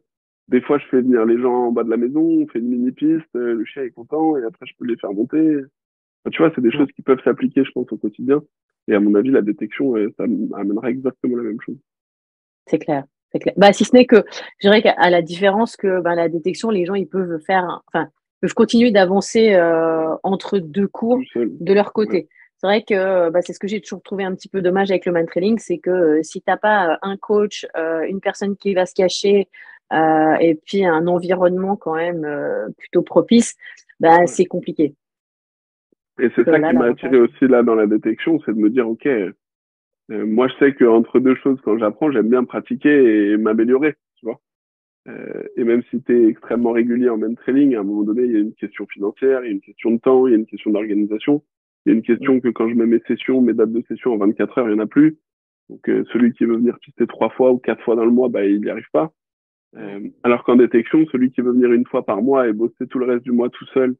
Des fois, je fais venir les gens en bas de la maison, on fait une mini-piste, le chien est content, et après, je peux les faire monter. Enfin, tu vois, c'est des Ouais. choses qui peuvent s'appliquer, je pense, au quotidien. Et à mon avis, la détection, ça amènera exactement la même chose. C'est clair, c'est clair. Bah, si ce n'est que, je dirais qu'à la différence que ben, la détection, les gens, ils peuvent faire, enfin, peuvent continuer d'avancer entre deux Tout cours seul. de leur Ouais. côté. C'est vrai que bah, c'est ce que j'ai toujours trouvé un petit peu dommage avec le man trailing, c'est que si t'as pas un coach, une personne qui va se cacher, et puis un environnement quand même plutôt propice, bah, Ouais. c'est compliqué. Et c'est Que ça là, qui m'a attiré l'avantage. aussi là dans la détection, c'est de me dire, OK, moi, je sais qu'entre deux choses, quand j'apprends, j'aime bien pratiquer et m'améliorer, tu vois. Et même si tu es extrêmement régulier en main trailing, à un moment donné, il y a une question financière, il y a une question de temps, il y a une question d'organisation, il y a une Mm. question que quand je mets mes sessions, mes dates de session en 24 heures, il n'y en a plus. Donc celui qui veut venir pister 3 fois ou 4 fois dans le mois, bah, il n'y arrive pas. Ouais. Alors qu'en détection, celui qui veut venir une fois par mois et bosser tout le reste du mois tout seul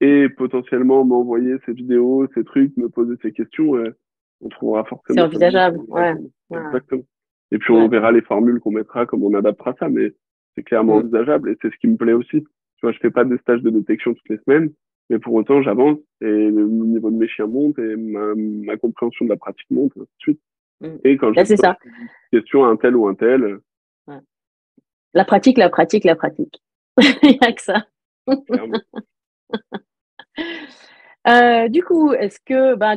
et potentiellement m'envoyer ses vidéos, ses trucs, me poser ses questions, on trouvera C'est forcément solution envisageable. pour y Ouais. répondre. Ouais. Exactement. Et puis on Ouais. verra les formules qu'on mettra, comme on adaptera ça, mais c'est clairement Mm. envisageable et c'est ce qui me plaît aussi. Tu vois, je fais pas des stages de détection toutes les semaines, mais pour autant j'avance et le niveau de mes chiens monte et ma compréhension de la pratique monte, et ainsi de suite. Mm. Et quand j'ai Là, c'est besoin, ça. je pose une petite question à un tel ou un tel. Ouais. La pratique, la pratique, la pratique. Il n'y a que ça. Clairement. Du coup,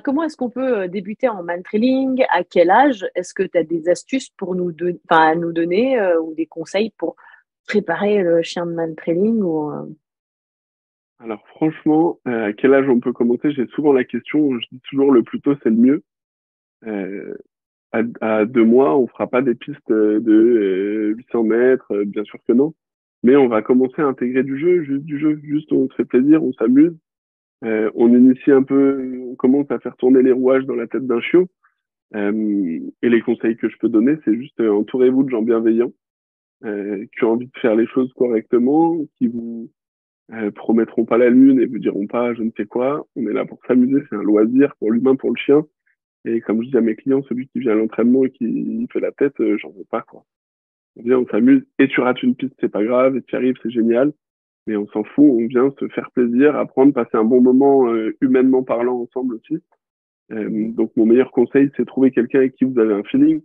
comment est-ce qu'on peut débuter en man trailing? À quel âge? Est-ce que tu as des astuces pour à nous donner ou des conseils pour préparer le chien de man trailing Alors franchement, à quel âge on peut commencer? J'ai souvent la question, je dis toujours le plus tôt c'est le mieux. Euh, à 2 mois, on fera pas des pistes de 800 mètres, bien sûr que non. Mais on va commencer à intégrer du jeu, juste on se fait plaisir, on s'amuse, on initie un peu, on commence à faire tourner les rouages dans la tête d'un chiot. Et les conseils que je peux donner, c'est juste entourez-vous de gens bienveillants, qui ont envie de faire les choses correctement, qui vous promettront pas la lune et vous diront pas je ne sais quoi. On est là pour s'amuser, c'est un loisir pour l'humain, pour le chien. Et comme je dis à mes clients, celui qui vient à l'entraînement et qui fait la tête, j'en veux pas, quoi. On vient, on s'amuse, et tu rates une piste, c'est pas grave, et tu y arrives, c'est génial. Mais on s'en fout, on vient se faire plaisir, apprendre, passer un bon moment, humainement parlant ensemble aussi. Mhm. Donc mon meilleur conseil, c'est trouver quelqu'un avec qui vous avez un feeling.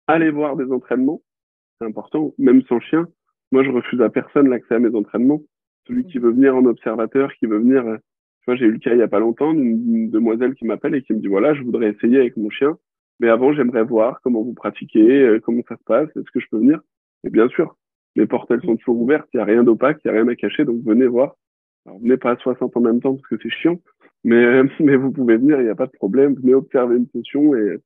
Allez voir des entraînements, c'est important, même sans chien. Moi, je refuse à personne l'accès à mes entraînements. Celui qui Mhm. veut venir en observateur, qui veut venir, tu vois, j'ai eu le cas il y a pas longtemps d'une demoiselle qui m'appelle et qui me dit, voilà, je voudrais essayer avec mon chien, mais avant, j'aimerais voir comment vous pratiquez, comment ça se passe, est-ce que je peux venir? Et bien sûr, les portes, elles sont toujours ouvertes, il n'y a rien d'opaque, il n'y a rien à cacher, donc venez voir. Alors, venez pas à 60 en même temps parce que c'est chiant, mais, mais vous pouvez venir, il n'y a pas de problème, venez observer une session et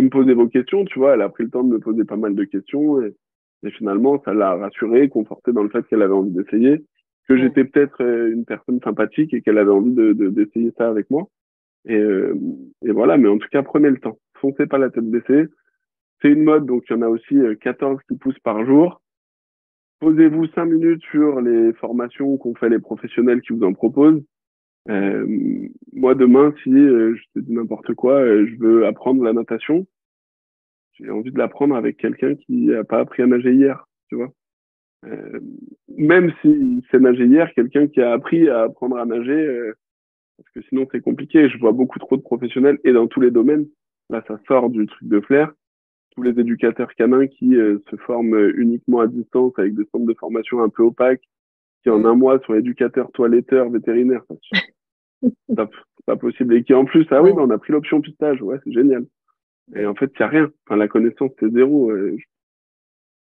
me poser vos questions, tu vois, elle a pris le temps de me poser pas mal de questions et finalement, ça l'a rassurée, confortée dans le fait qu'elle avait envie d'essayer, que Ouais. j'étais peut-être une personne sympathique et qu'elle avait envie d'essayer ça avec moi. Et, euh, et voilà, mais en tout cas, prenez le temps. Foncez pas la tête baissée. C'est une mode, donc il y en a aussi 14 qui poussent par jour. Posez-vous 5 minutes sur les formations qu'ont fait les professionnels qui vous en proposent. Ouais. Euh, Moi, demain, si je te dis n'importe quoi, je veux apprendre la natation, j'ai envie de l'apprendre avec quelqu'un qui n'a pas appris à nager hier, tu vois. Euh, Même si c'est nager hier, quelqu'un qui a appris à apprendre à nager, parce que sinon c'est compliqué. Je vois beaucoup trop de professionnels et dans tous les domaines. Là, ça sort du truc de flair. Tous les éducateurs canins qui se forment uniquement à distance avec des centres de formation un peu opaques, qui en un mois sont éducateurs, toiletteurs, vétérinaires. Enfin, top, c'est pas possible. Et qui en plus, ah oui, Ouais, mais on a pris l'option pistage, ouais, c'est génial. Et en fait, il n'y a rien. Enfin, la connaissance, c'est zéro.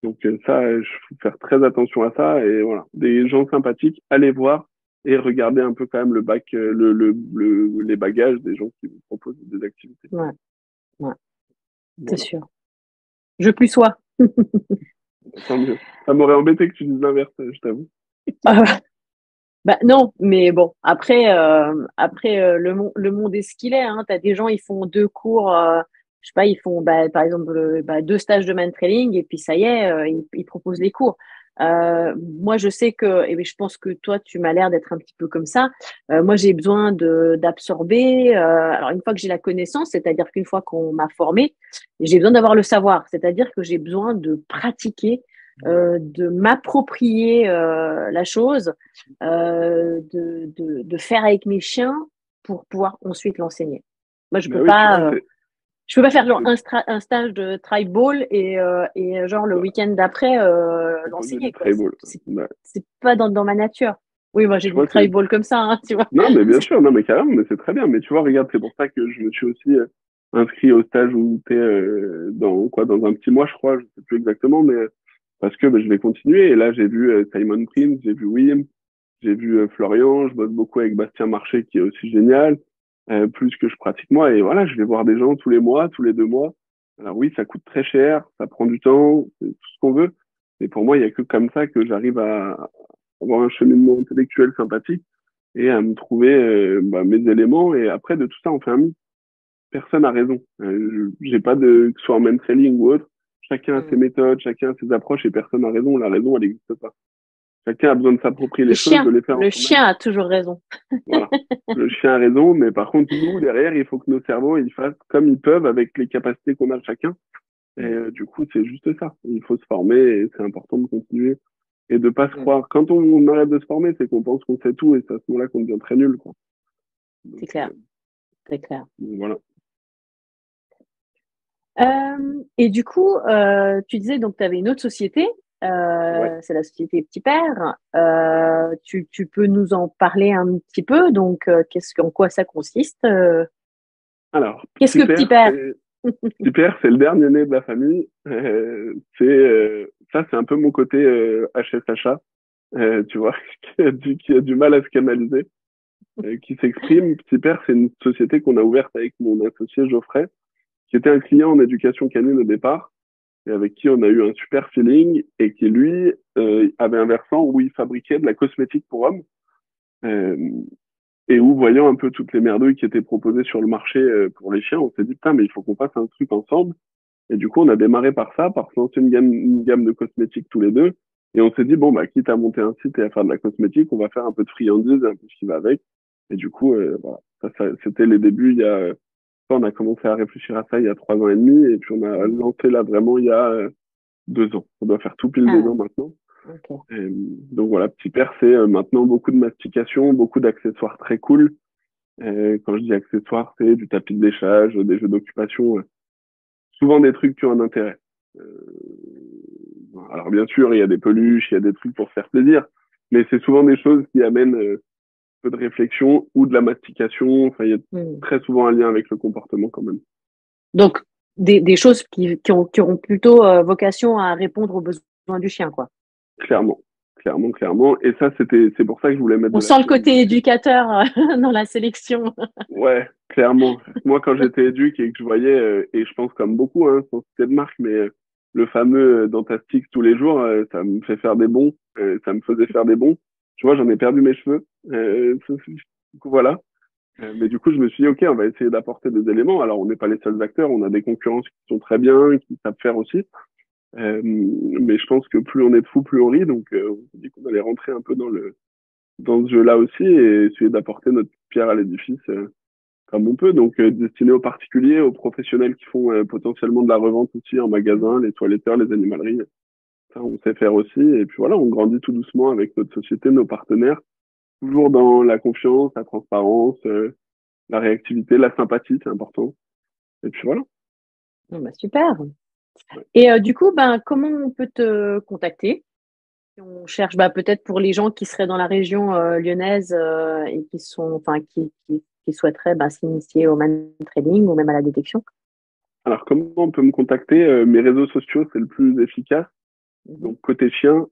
Donc ça, il faut faire très attention à ça. Et voilà, des gens sympathiques, allez voir et regardez un peu quand même le bac, les bagages des gens qui vous proposent des activités. ouais, ouais, c'est Voilà, sûr. Je plus sois. tant mieux. Ça m'aurait embêté que tu dises l'inverse, je t'avoue. Bah non, mais bon, après le monde est ce qu'il est. Hein. T'as des gens, ils font deux cours, je sais pas, ils font par exemple deux stages de man trailing et puis ça y est, ils proposent les cours. Moi, je sais que, et je pense que toi, tu m'as l'air d'être un petit peu comme ça. Moi, j'ai besoin de d'absorber. Alors une fois que j'ai la connaissance, c'est-à-dire qu'une fois qu'on m'a formé, j'ai besoin d'avoir le savoir. C'est-à-dire que j'ai besoin de pratiquer, de m'approprier la chose de faire avec mes chiens pour pouvoir ensuite l'enseigner. Moi, Mais oui, tu vois, je peux pas faire genre un stage de tribal et genre le bah, week-end d'après c'est pas du l'enseigner quoi. tribal. Bah, C'est pas dans ma nature. Oui, moi j'ai tu dit vois, c'est tribal comme ça, hein, tu vois. non, mais bien sûr, non, mais carrément, mais c'est très bien. Mais tu vois, regarde, c'est pour ça que je me suis aussi inscrit au stage où t'es dans quoi, dans un petit mois, je crois, je sais plus exactement, mais parce que je vais continuer. Et là, j'ai vu Simon Prince, j'ai vu William, j'ai vu Florian, je bosse beaucoup avec Bastien Marché, qui est aussi génial, plus que je pratique moi. Et voilà, je vais voir des gens tous les mois, tous les 2 mois. Alors oui, ça coûte très cher, ça prend du temps, c'est tout ce qu'on veut. Mais pour moi, il y a que comme ça que j'arrive à avoir un cheminement intellectuel sympathique et à me trouver mes éléments. Et après, de tout ça, on fait un mix. Personne a raison. J'ai pas de, que ce soit en même training ou autre, chacun a ses Mm. méthodes, chacun a ses approches et personne n'a raison. La raison, elle n'existe pas. Chacun a besoin de s'approprier Le les choses, de chien, les faire en le soi-même. chien a toujours raison. Voilà. Le chien a raison, mais par contre, nous, derrière, il faut que nos cerveaux, ils fassent comme ils peuvent avec les capacités qu'on a chacun. Et Mm. du coup, c'est juste ça. Il faut se former et c'est important de continuer et de pas se Mm. croire. Quand on arrête de se former, c'est qu'on pense qu'on sait tout et c'est à ce moment-là qu'on devient très nul, quoi. C'est Donc, clair, c'est clair. voilà. Et du coup, tu disais donc tu avais une autre société, Ouais. c'est la société Petit Père. Tu peux nous en parler un petit peu. Donc, en quoi ça consiste? Alors, Qu'est-ce que Petit Père? Petit Père, c'est le dernier né de la famille. Ça, c'est un peu mon côté HSHA, tu vois, qui a du mal à se canaliser, qui s'exprime. Petit Père, c'est une société qu'on a ouverte avec mon associé Geoffrey, qui était un client en éducation canine au départ, et avec qui on a eu un super feeling, et qui, lui, avait un versant où il fabriquait de la cosmétique pour hommes. Euh, et où, voyant un peu toutes les merdouilles qui étaient proposées sur le marché pour les chiens, on s'est dit, putain, mais il faut qu'on fasse un truc ensemble. Et du coup, on a démarré par ça, par se lancer une gamme de cosmétiques tous les deux. Et on s'est dit, bon, bah, quitte à monter un site et à faire de la cosmétique, on va faire un peu de friandises et un peu ce qui va avec. Et du coup, voilà, c'était les débuts. On a commencé à réfléchir à ça il y a 3 ans et demi. Et puis, on a lancé là vraiment il y a 2 ans. On doit faire tout pile 2 ans Ah, maintenant. ok. Et, donc voilà, Petit Père, c'est maintenant beaucoup de mastication, beaucoup d'accessoires très cool. Et quand je dis accessoires, c'est du tapis de léchage, des jeux d'occupation, souvent des trucs qui ont un intérêt. Alors bien sûr, il y a des peluches, il y a des trucs pour faire plaisir, mais c'est souvent des choses qui amènent un peu de réflexion ou de la mastication. Enfin, il y a Hmm. très souvent un lien avec le comportement quand même. Donc, des choses qui auront plutôt vocation à répondre aux besoins du chien, quoi. Clairement, clairement, clairement. Et ça, c'est pour ça que je voulais mettre On de la sent le côté friandise. éducateur dans la sélection. Ouais, clairement. Moi, quand j'étais éduque et que je voyais, et je pense comme beaucoup, hein, sans citer de marque, mais le fameux Dentastix tous les jours, ça me fait faire des bons, ça me faisait faire des bons. Tu vois, j'en ai perdu mes cheveux. Du coup, voilà. Mais du coup, je me suis dit, OK, on va essayer d'apporter des éléments. Alors, on n'est pas les seuls acteurs, on a des concurrents qui sont très bien, qui savent faire aussi. Mais je pense que plus on est de fous, plus on rit. Donc, on s'est dit qu'on allait rentrer un peu dans ce jeu-là aussi et essayer d'apporter notre pierre à l'édifice. Comme on peut, donc destiné aux particuliers, aux professionnels qui font potentiellement de la revente aussi en magasin, les toiletteurs, les animaleries. Ça, on sait faire aussi. Et puis voilà, on grandit tout doucement avec notre société, nos partenaires, toujours dans la confiance, la transparence, la réactivité, la sympathie, c'est important. Et puis voilà. Bon, bah, super. Ouais. Et du coup, ben, comment on peut te contacter? Si on cherche, bah, peut-être pour les gens qui seraient dans la région lyonnaise et qui sont, enfin, qui souhaiteraient bah, s'initier au man trading ou même à la détection. Alors, comment on peut me contacter? Mes réseaux sociaux, c'est le plus efficace. Mhm. Donc, côté chien,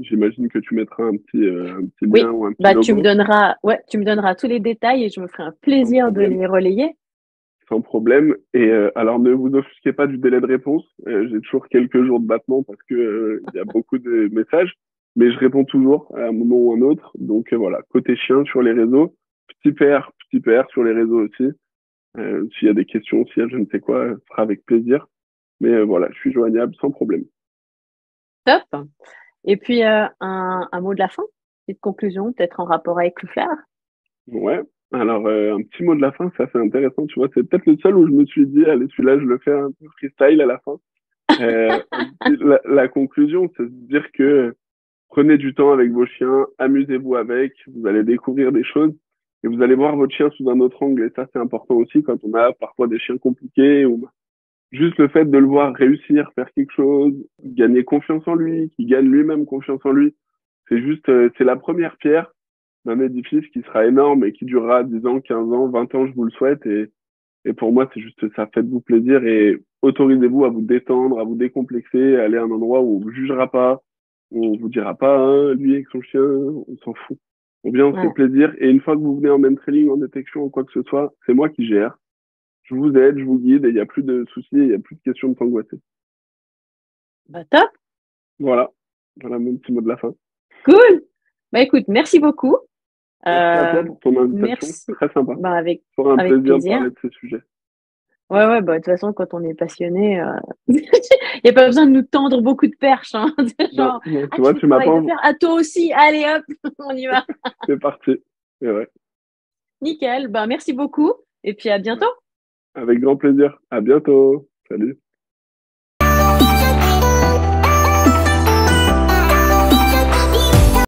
j'imagine que tu mettras un petit lien Oui, ou un petit bah, logo, tu me donneras tous les détails et je me ferai un sans plaisir de problème. les relayer. Sans problème. Et alors, ne vous offusquez pas du délai de réponse. J'ai toujours quelques jours de battement parce que il y a beaucoup de messages, mais je réponds toujours à un moment ou un autre. Donc voilà, côté chien sur les réseaux, petit père sur les réseaux aussi. S'il y a des questions, s'il y a je ne sais quoi, ce sera avec plaisir. Mais voilà, je suis joignable sans problème. Top. Et puis, un mot de la fin, petite conclusion, peut-être en rapport avec le flair. Ouais. Alors, un petit mot de la fin, c'est assez intéressant, tu vois. C'est peut-être le seul où je me suis dit, allez, celui-là, je le fais un peu freestyle à la fin. La conclusion, c'est de dire que prenez du temps avec vos chiens, amusez-vous avec, vous allez découvrir des choses et vous allez voir votre chien sous un autre angle. Et ça, c'est important aussi quand on a parfois des chiens compliqués ou juste le fait de le voir réussir, faire quelque chose, gagner confiance en lui, qu'il gagne lui-même confiance en lui. C'est juste, c'est la première pierre d'un édifice qui sera énorme et qui durera 10 ans, 15 ans, 20 ans, je vous le souhaite. Et pour moi, c'est juste ça. Faites-vous plaisir et autorisez-vous à vous détendre, à vous décomplexer, à aller à un endroit où on vous jugera pas, où on vous dira pas, hein, lui avec son chien, on s'en fout. Ou bien on se fait Ouais. plaisir. Et une fois que vous venez en main training, en détection ou quoi que ce soit, c'est moi qui gère. Je vous aide, je vous guide et il n'y a plus de soucis, il n'y a plus de questions de s'angoisser. Bah, top. Voilà. Voilà mon petit mot de la fin. Cool. Bah, écoute, merci beaucoup. Merci à toi Euh, pour ton invitation. merci. Très sympa. Bah, Toujours un avec plaisir de plaisir. parler de ces sujets. Ouais, ouais, bah, de toute façon, quand on est passionné, il n'y a pas besoin de nous tendre beaucoup de perches, hein. C'est Non, genre, non, ah, tu tu vois, fais le tu m'as travail pas de faire, ah, toi aussi, allez hop, on y va. C'est parti. Et ouais. Nickel. Bah, merci beaucoup. Et puis, à bientôt. Avec grand plaisir. À bientôt. Salut.